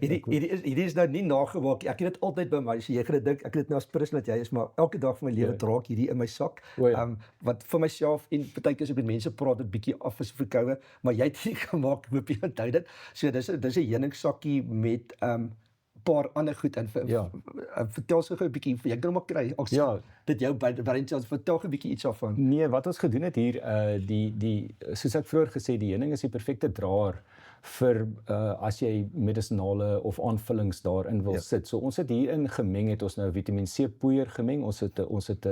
Hierdie is nou nie nagemaak nie. Ek het dit altyd by my, so jy gaan dit dink, ek het dit nou aspirus dat jy is, maar elke dag van my lewe dra ek hierdie in my sak. O ja. Wat vir myself en partykeer as ek met mense praat, dit bietjie af is verkoue, maar jy het hierdie gemaak, hoop jy onthou dit. So dis 'n heuningsakkie met paar ander goed in. Ja. Vertel so gou 'n bietjie, jy kan hom maar kry. As Ja. dit jou variant is, vertel gou 'n bietjie iets daarvan. Nee, wat ons gedoen het hier, soos ek vroeër gesê, die heuning is die perfekte draer vir as jy medisinale of aanvullings daarin wil sit. So ons het hierin gemeng, het ons nou Vitamiin C poeier gemeng. Ons het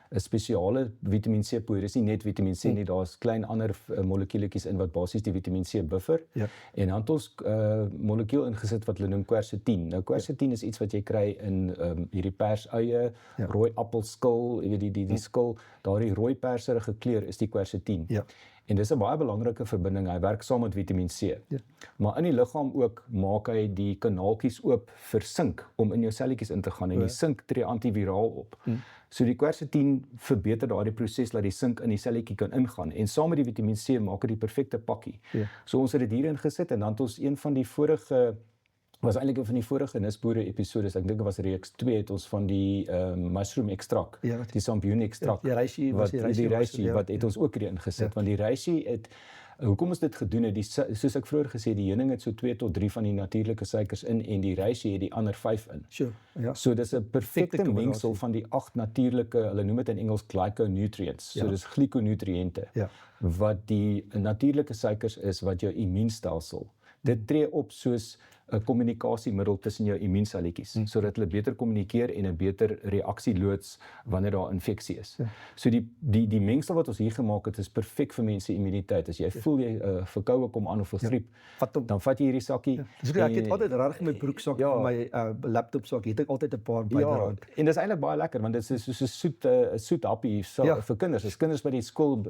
'n spesiale Vitamiin C poeier. Dis nie net Vitamiin C nie, daar's klein ander molekuuletjies in wat basies die Vitamiin C buffer. Ja. En dan het ons molekuul ingesit wat hulle noem quercetin. Nou quercetin is iets wat jy kry in hierdie perseie, rooi appelskil, jy weet die skil, daardie rooi perserige kleur is die quercetin. Ja. En dis 'n baie belangrike verbinding. Hy werk saam met Vitamiin C. Ja. Maar in die liggaam ook maak hy die kanaaltjies oop vir sink om in jou selletjies in te gaan en die sink tree antiviraal op. So die quercetin verbeter daardie proses dat die sink in die selletjie kan ingaan en saam met die Vitamiin C maak dit die perfekte pakkie. Ja. So ons het dit hierin gesit en dan het ons een van die vorige was eintlik een van die vorige Nisboere episodes, ek dink dit was reeks 2, het ons van die mushroom ekstrak, die champignon ekstrak, die reishi wat het ons ook hierin gesit, want die reishi het, hoekom ons dit gedoen het, soos ek vroeër gesê, die heuning het so 2 tot 3 van die natuurlike suikers in en die reishi het die ander 5 in. Sure, ja. So dis 'n perfekte mengsel van die 8 natuurlike, hulle noem dit in Engels glyconutrients, so dis glikonutriënte, wat die natuurlike suikers is wat jou immuunstelsel, dit tree op soos 'n kommunikasiemiddel tussen jou immuunselletjies, sodat hulle beter kommunikeer en 'n beter reaksie loods wanneer daar infeksie is. So die mengsel wat ons hier gemaak het is perfek vir mense immuniteit. As jy voel jy verkoue kom aan of 'n griep, dan vat jy hierdie sakkie. Dus ek het altyd regtig my broeksak, my laptop sak, het ek altyd 'n paar byderhand. En dis eintlik baie lekker want dit is soos 'n soet happie vir kinders. As kinders by die skool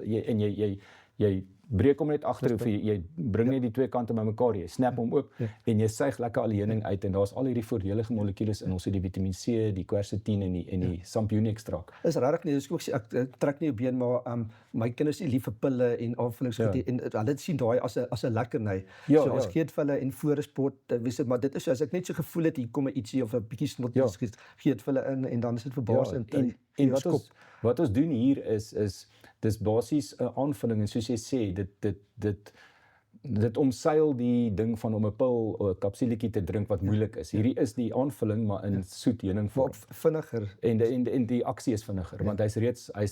jy breek hom net agter, jy bring net die twee kante bymekaar, jy snap hom oop en jy suig lekker al die heuning uit en daar's al hierdie voordelige molekules in. Ons het die Vitamiin C, die quercetin en die champignon ekstrak. Is regtig nie, dis ook sê ek trek nie op been, maar my kinders is lief vir pille en aanvullings en hulle sien daai as 'n lekkerny. So ons gee dit vir hulle en voor sport, maar dit is so as ek net so gevoel het hier kom 'n ietsie of 'n bietjie snot, gee dit vir hulle in en dan is dit verbaasend. En wat ons doen hier is dis basies 'n aanvulling en soos jy sê, dit omseil die ding van om 'n pil of 'n kapsuletjie te drink wat moeilik is. Hierdie is die aanvulling maar in soet heuningvorm. Vinniger. En die aksie is vinniger want hy's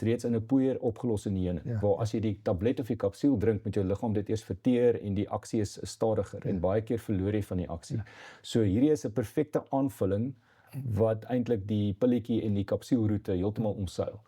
reeds in 'n poeier opgelos in die heuning. Waar as jy die tablet of die kapsuul drink met jou liggaam dit eers verteer en die aksie is stadiger en baie keer verloor jy van die aksie. So hierdie is 'n perfekte aanvulling wat eintlik die pilletjie en die kapsuulroete heeltemal omseil.